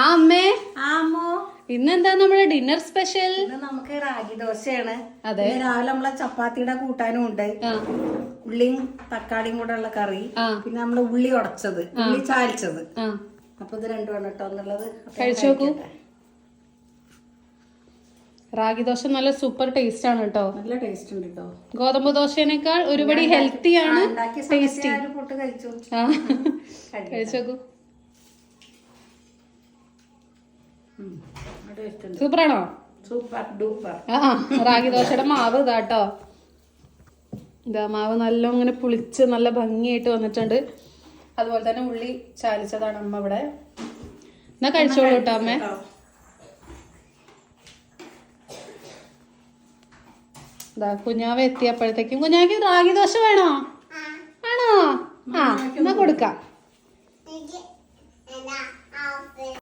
ആ അമ്മേ, ആമോ ഇന്നെന്താ നമ്മുടെ ഡിന്നർ സ്പെഷ്യൽ? ഇന്ന് നമുക്ക് റാഗി ദോശയാണ്. അതെ. പിന്നെ രാവിലെ നമ്മളെ ചപ്പാത്തിയുടെ കൂട്ടാനും ഉണ്ട്. ഉള്ളിയും തക്കാളിയും കൂടെ ഉള്ള കറി. പിന്നെ നമ്മള് ഉള്ളി ഉടച്ചത്, ഉള്ളി ചാലിച്ചത്. അപ്പൊ ഇത് രണ്ടുമാണ് കേട്ടോ എന്നുള്ളത്. കഴിച്ചു നോക്കൂ. റാഗി ദോശ നല്ല സൂപ്പർ ടേസ്റ്റ് ആണ് കേട്ടോ. നല്ല ടേസ്റ്റ് ഉണ്ട് കേട്ടോ. ഗോതമ്പ് ദോശേനേക്കാൾ ഒരുപടി ഹെൽത്തി ആണ്. ടേസ്റ്റി. കഴിച്ചു നോക്കൂ. സൂപ്പറാണോ? Super duper. റാഗി ദോശയുടെ മാവ് ഇതാട്ടോ. ഇതാ മാവ് നല്ല ഇങ്ങനെ പുളിച്ച് നല്ല ഭംഗിയായിട്ട് വന്നിട്ടുണ്ട്. അതുപോലെ തന്നെ ഉള്ളി ചാലിച്ചതാണ് അമ്മ ഇവിടെ. എന്നാ കഴിച്ചോളൂ കേട്ടോ അമ്മേ. ഇതാ കുഞ്ഞാവ എത്തിയപ്പോഴത്തേക്കും കുഞ്ഞാക്ക് റാഗി ദോശ വേണോ? ആണോ? ആ എന്നാ കൊടുക്കാം.